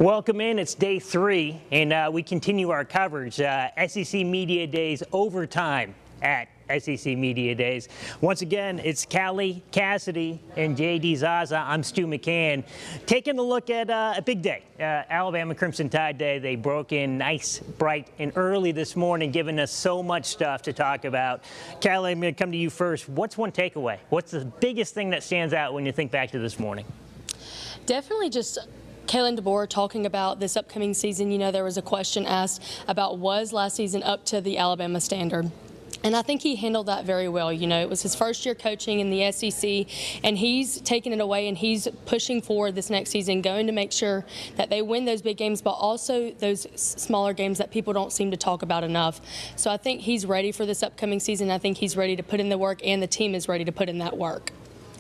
Welcome in. It's day 3, and we continue our coverage. SEC Media Days overtime at SEC Media Days. Once again, it's Callie Cassidy and J.D. Zaza. I'm Stu McCann. Taking a look at a big day, Alabama Crimson Tide Day. They broke in nice, bright, and early this morning, giving us so much stuff to talk about. Callie, I'm going to come to you first. What's one takeaway? What's the biggest thing that stands out when you think back to this morning? Definitely just Kalen DeBoer talking about this upcoming season. You know, there was a question asked about was last season up to the Alabama standard. And I think he handled that very well. You know, it was his first year coaching in the SEC, and he's taking it away and he's pushing forward this next season, going to make sure that they win those big games, but also those smaller games that people don't seem to talk about enough. So I think he's ready for this upcoming season. I think he's ready to put in the work, and the team is ready to put in that work.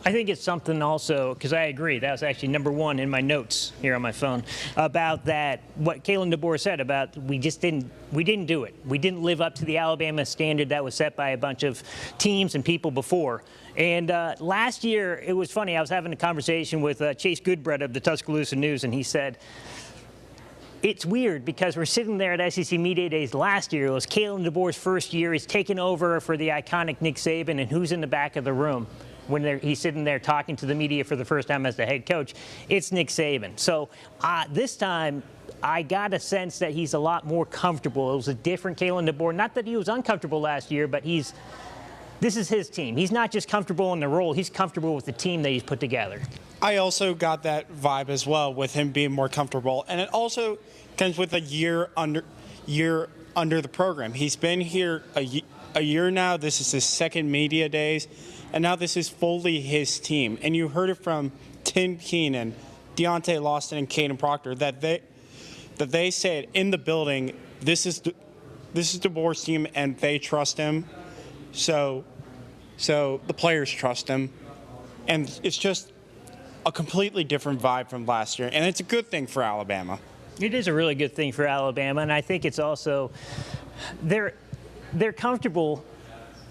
I think it's something also, because I agree, that was actually number 1 in my notes here on my phone, about that, what Kalen DeBoer said about we didn't do it. We didn't live up to the Alabama standard that was set by a bunch of teams and people before. And last year, it was funny, I was having a conversation with Chase Goodbread of the Tuscaloosa News, and he said, it's weird because we're sitting there at SEC Media Days last year. It was Kalen DeBoer's first year. He's taken over for the iconic Nick Saban, and who's in the back of the room when he's sitting there talking to the media for the first time as the head coach? It's Nick Saban. So this time, I got a sense that he's a lot more comfortable. It was a different Kalen DeBoer. Not that he was uncomfortable last year, but this is his team. He's not just comfortable in the role. He's comfortable with the team that he's put together. I also got that vibe as well with him being more comfortable. And it also comes with a year under the program. He's been here a year now. This is his second media days. And now this is fully his team. And you heard it from Tim Keenan, Deontay Lawson, and Caden Proctor that they said in the building, this is DeBoer's team, and they trust him. So the players trust him, and it's just a completely different vibe from last year, and it's a good thing for Alabama. It is a really good thing for Alabama, and I think it's also they're comfortable,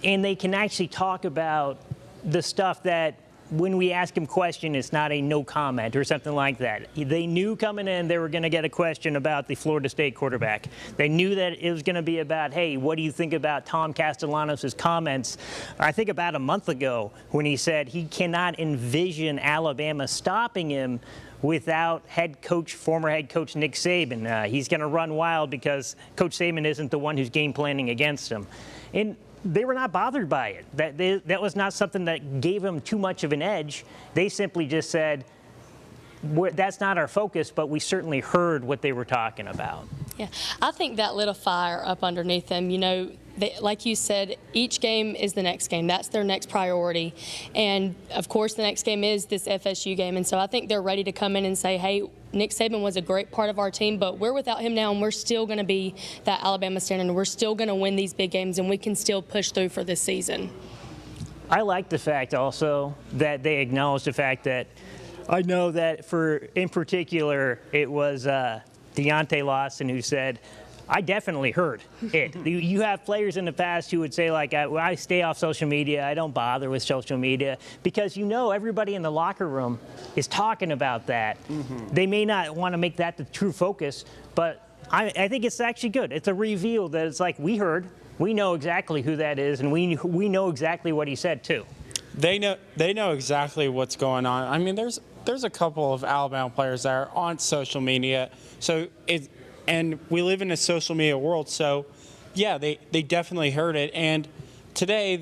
and they can actually talk about the stuff that when we ask them question, it's not a no comment or something like that. They knew coming in they were going to get a question about the Florida State quarterback. They knew that it was going to be about, hey, what do you think about Tom Castellanos' comments, I think about a month ago, when he said he cannot envision Alabama stopping him without former head coach Nick Saban. He's going to run wild because Coach Saban isn't the one who's game planning against him. And they were not bothered by it. That was not something that gave them too much of an edge. They simply just said, that's not our focus, but we certainly heard what they were talking about. Yeah, I think that lit a fire up underneath them. You know, like you said, each game is the next game. That's their next priority. And, of course, the next game is this FSU game. And so I think they're ready to come in and say, hey, Nick Saban was a great part of our team, but we're without him now, and we're still going to be that Alabama standard. And we're still going to win these big games, and we can still push through for this season. I like the fact also that they acknowledge the fact that I know that in particular, it was Deontay Lawson who said, I definitely heard it. You have players in the past who would say, like, I stay off social media. I don't bother with social media because, you know, everybody in the locker room is talking about that. Mm-hmm. They may not want to make that the true focus, but I think it's actually good. It's a reveal that it's like we heard. We know exactly who that is, and we know exactly what he said, too. They know exactly what's going on. I mean, there's a couple of Alabama players that are on social media, and we live in a social media world, so yeah, they definitely heard it. And today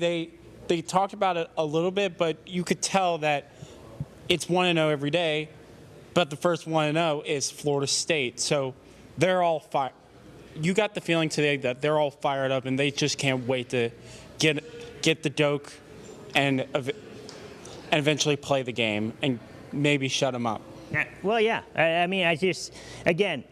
they talked about it a little bit, but you could tell that it's 1-0 every day, but the first 1-0 is Florida State. So they're all fired. You got the feeling today that they're all fired up, and they just can't wait to get the doke and eventually play the game and maybe shut them up. Well, yeah. I mean, again,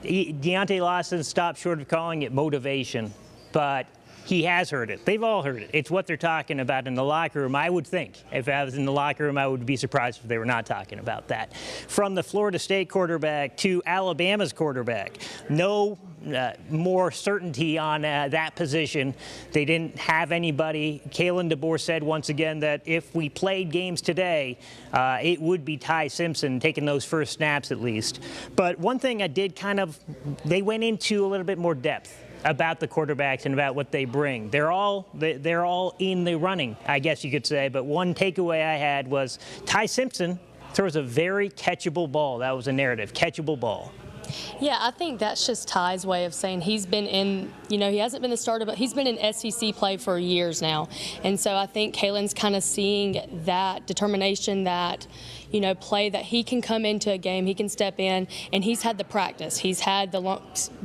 Deontay Lawson stopped short of calling it motivation, but he has heard it. They've all heard it. It's what they're talking about in the locker room. I would think if I was in the locker room, I would be surprised if they were not talking about that. From the Florida State quarterback to Alabama's quarterback, no more certainty on that position. They didn't have anybody. Kalen DeBoer said once again that if we played games today, it would be Ty Simpson taking those first snaps at least. But one thing I did they went into a little bit more depth about the quarterbacks and about what they bring. They're all in the running, I guess you could say. But one takeaway I had was Ty Simpson throws a very catchable ball. That was a narrative, catchable ball. Yeah, I think that's just Ty's way of saying he's been in, he hasn't been the starter, but he's been in SEC play for years now. And so I think Kalen's kind of seeing that determination, that, play that he can come into a game, he can step in, and he's had the practice. He's had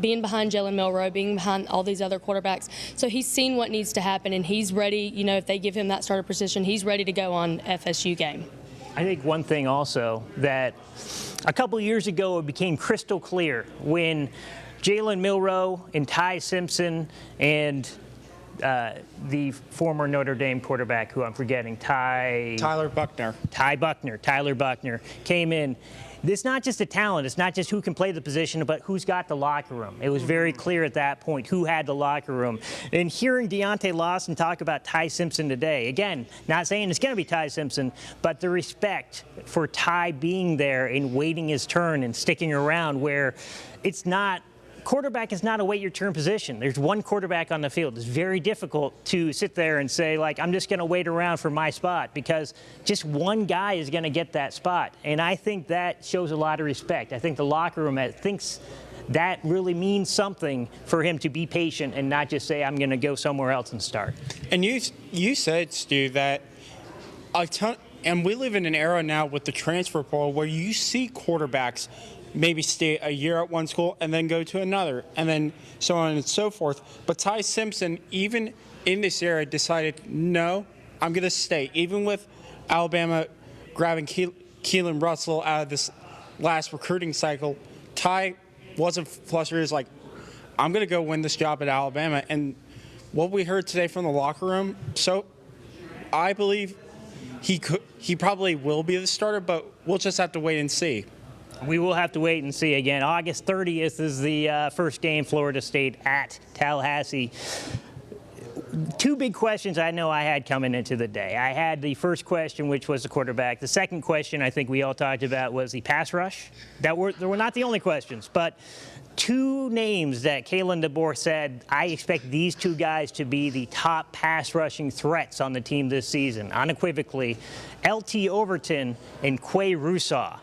being behind Jalen Milroe, being behind all these other quarterbacks. So he's seen what needs to happen, and he's ready, if they give him that starter position, he's ready to go on FSU game. I think one thing also that a couple years ago it became crystal clear when Jalen Milroe and Ty Simpson and the former Notre Dame quarterback, who I'm forgetting, Tyler Buchner came in. It's not just the talent. It's not just who can play the position, but who's got the locker room. It was very clear at that point who had the locker room. And hearing Deontay Lawson talk about Ty Simpson today, again, not saying it's going to be Ty Simpson, but the respect for Ty being there and waiting his turn and sticking around, where it's not – quarterback is not a wait your turn position. There's one quarterback on the field. It's very difficult to sit there and say, I'm just going to wait around for my spot, because just one guy is going to get that spot. And I think that shows a lot of respect. I think the locker room thinks that really means something for him to be patient and not just say, I'm going to go somewhere else and start. And you said, Stu, that and we live in an era now with the transfer portal where you see quarterbacks maybe stay a year at one school and then go to another, and then so on and so forth. But Ty Simpson, even in this era, decided, no, I'm going to stay. Even with Alabama grabbing Keelan Russell out of this last recruiting cycle, Ty wasn't flustered. He was like, I'm going to go win this job at Alabama. And what we heard today from the locker room, so I believe he probably will be the starter, but we'll just have to wait and see. We will have to wait and see. Again, August 30th is the first game, Florida State at Tallahassee. Two big questions I know I had coming into the day. I had the first question, which was the quarterback. The second question I think we all talked about was the pass rush. They were not the only questions, but two names that Kalen DeBoer said, I expect these two guys to be the top pass rushing threats on the team this season, unequivocally, LT Overton and Quay Russaw.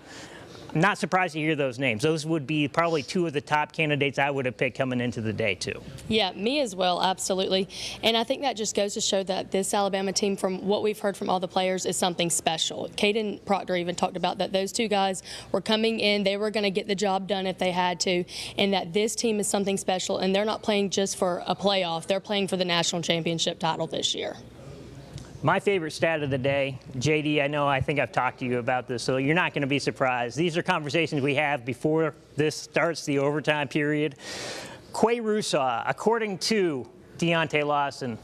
I'm not surprised to hear those names. Those would be probably two of the top candidates I would have picked coming into the day, too. Yeah, me as well, absolutely. And I think that just goes to show that this Alabama team, from what we've heard from all the players, is something special. Caden Proctor even talked about that those two guys were coming in, they were going to get the job done if they had to, and that this team is something special, and they're not playing just for a playoff. They're playing for the national championship title this year. My favorite stat of the day, JD, I think I've talked to you about this, so you're not going to be surprised. These are conversations we have before this starts the overtime period. Quay Russaw, according to Deontay Lawson,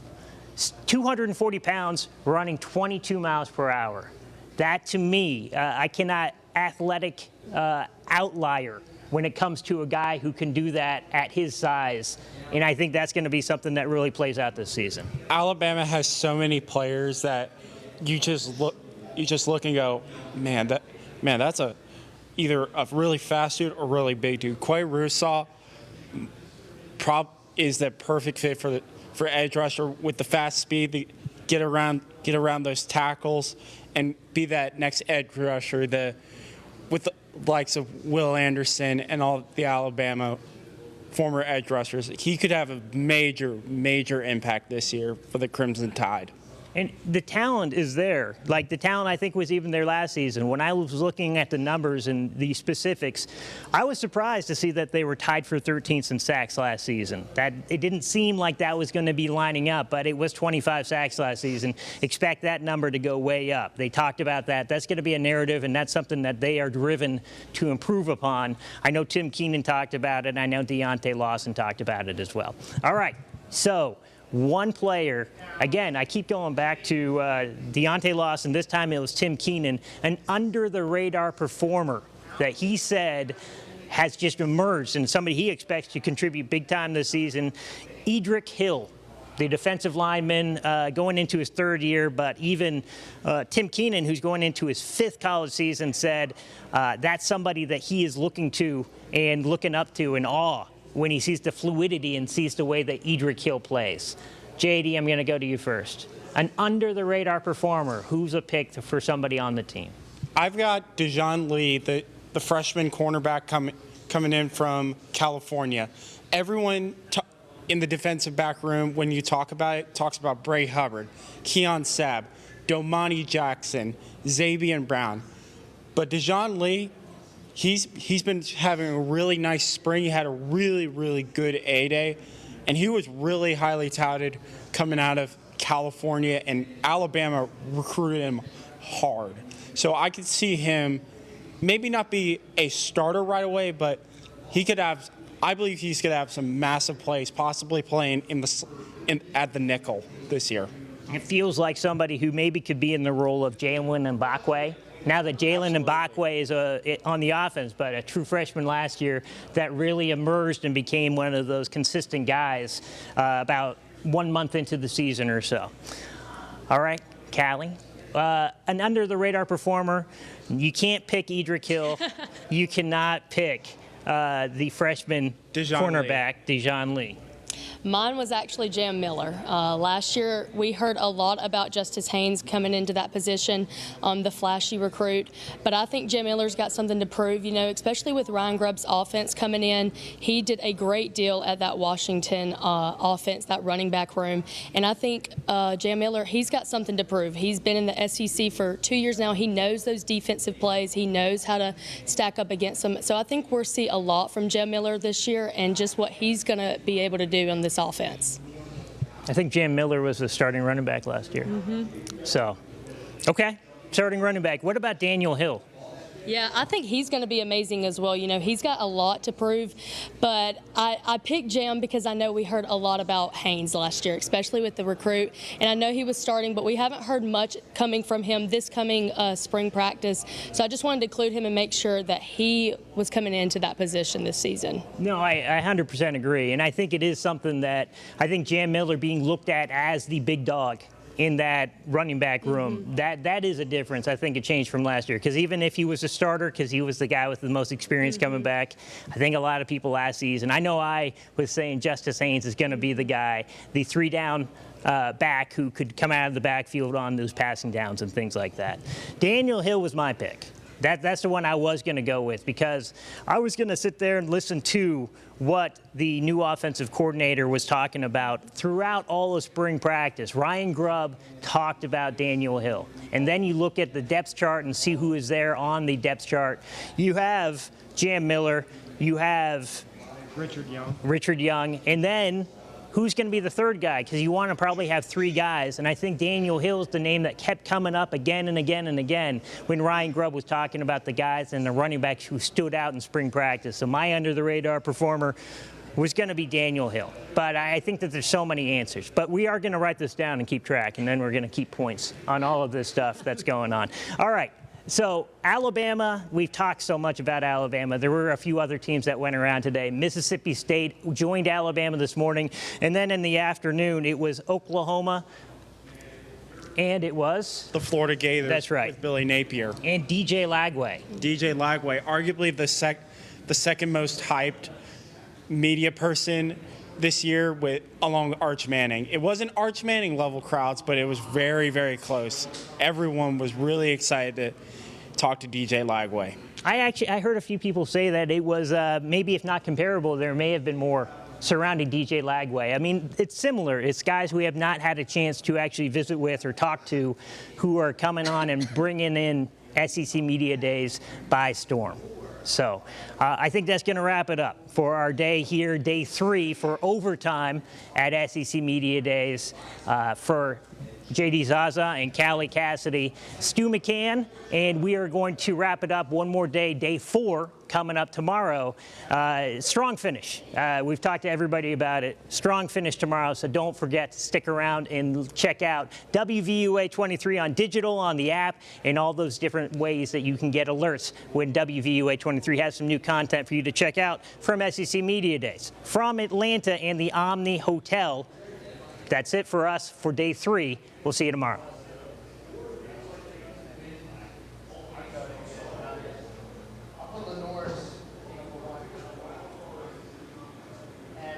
240 pounds, running 22 miles per hour. That, to me, I cannot athletic outlier when it comes to a guy who can do that at his size. And I think that's going to be something that really plays out this season. Alabama has so many players that you just look and go, that's either a really fast dude or really big dude. Quay Russaw is the perfect fit for edge rusher with the fast speed to get around those tackles and be that next edge rusher with the likes of Will Anderson and all the Alabama former edge rushers. He could have a major impact this year for the Crimson Tide. And the talent is there. Like, the talent, I think, was even there last season. When I was looking at the numbers and the specifics, I was surprised to see that they were tied for 13th in sacks last season. That it didn't seem like that was going to be lining up, but it was 25 sacks last season. Expect that number to go way up. They talked about that. That's going to be a narrative, and that's something that they are driven to improve upon. I know Tim Keenan talked about it, and I know Deontay Lawson talked about it as well. All right, so one player, again, I keep going back to Deontay Lawson. This time it was Tim Keenan, an under-the-radar performer that he said has just emerged and somebody he expects to contribute big time this season. Edric Hill, the defensive lineman, going into his third year, but even Tim Keenan, who's going into his fifth college season, said that's somebody that he is looking to and looking up to in awe when he sees the fluidity and sees the way that Edric Hill plays. JD, I'm going to go to you first. An under-the-radar performer. Who's a pick for somebody on the team? I've got Dejon Lee, the freshman cornerback coming in from California. Everyone in the defensive back room, when you talk about it, talks about Bray Hubbard, Keon Sabb, Domani Jackson, Xavier Brown. But Dejon Lee, he's been having a really nice spring. He had a really, really good A-Day, and he was really highly touted coming out of California, and Alabama recruited him hard. So I could see him maybe not be a starter right away, but I believe he's going to have some massive plays, possibly playing at the nickel this year. It feels like somebody who maybe could be in the role of Jalen Mbakwe. Now that Jalen Mbakwe is on the offense, but a true freshman last year that really emerged and became one of those consistent guys about 1 month into the season or so. All right, Callie. An under-the-radar performer. You can't pick Edric Hill. You cannot pick the freshman cornerback, Dejon Lee. Mine was actually Jam Miller. Last year, we heard a lot about Justice Haynes coming into that position, the flashy recruit. But I think Jam Miller's got something to prove, especially with Ryan Grubb's offense coming in. He did a great deal at that Washington offense, that running back room. And I think Jam Miller, he's got something to prove. He's been in the SEC for 2 years now. He knows those defensive plays. He knows how to stack up against them. So I think we'll see a lot from Jam Miller this year and just what he's going to be able to do on this offense. I think Jam Miller was the starting running back last year. So, okay, starting running back. What about Daniel Hill? Yeah, I think he's going to be amazing as well. He's got a lot to prove, but I picked Jam because I know we heard a lot about Haynes last year, especially with the recruit, and I know he was starting, but we haven't heard much coming from him this coming spring practice, so I just wanted to include him and make sure that he was coming into that position this season. No, I 100% agree, and I think it is something that I think Jam Miller being looked at as the big dog in that running back room, that is a difference. I think it changed from last year, because even if he was a starter, because he was the guy with the most experience coming back, I think a lot of people last season, I know I was saying Justice Haynes is going to be the guy, the three-down back who could come out of the backfield on those passing downs and things like that. Daniel Hill was my pick. That's the one I was going to go with, because I was going to sit there and listen to what the new offensive coordinator was talking about throughout all of spring practice. Ryan Grubb talked about Daniel Hill. And then you look at the depth chart and see who is there on the depth chart. You have Jam Miller. You have Richard Young. And then who's going to be the third guy? Because you want to probably have three guys. And I think Daniel Hill is the name that kept coming up again and again and again when Ryan Grubb was talking about the guys and the running backs who stood out in spring practice. So my under-the-radar performer was going to be Daniel Hill. But I think that there's so many answers. But we are going to write this down and keep track, and then we're going to keep points on all of this stuff that's going on. All right. So Alabama, we've talked so much about Alabama. There were a few other teams that went around today. Mississippi State joined Alabama this morning. And then in the afternoon, it was Oklahoma. And it was? The Florida Gators. That's right. With Billy Napier. And DJ Lagway. DJ Lagway, arguably the second most hyped media person this year along Arch Manning. It wasn't Arch Manning level crowds, but it was very, very close. Everyone was really excited to talk to DJ Lagway. I heard a few people say that it was maybe if not comparable, there may have been more surrounding DJ Lagway. I mean, it's similar. It's guys we have not had a chance to actually visit with or talk to who are coming on and bringing in SEC Media Days by storm. So I think that's going to wrap it up for our day here, day 3 for overtime at SEC Media Days for J.D. Zaza and Callie Cassidy, Stu McCann, and we are going to wrap it up one more day, day 4, coming up tomorrow. Strong finish. We've talked to everybody about it. Strong finish tomorrow, so don't forget to stick around and check out WVUA 23 on digital, on the app, and all those different ways that you can get alerts when WVUA 23 has some new content for you to check out from SEC Media Days. From Atlanta and the Omni Hotel, that's it for us for day 3. We'll see you tomorrow.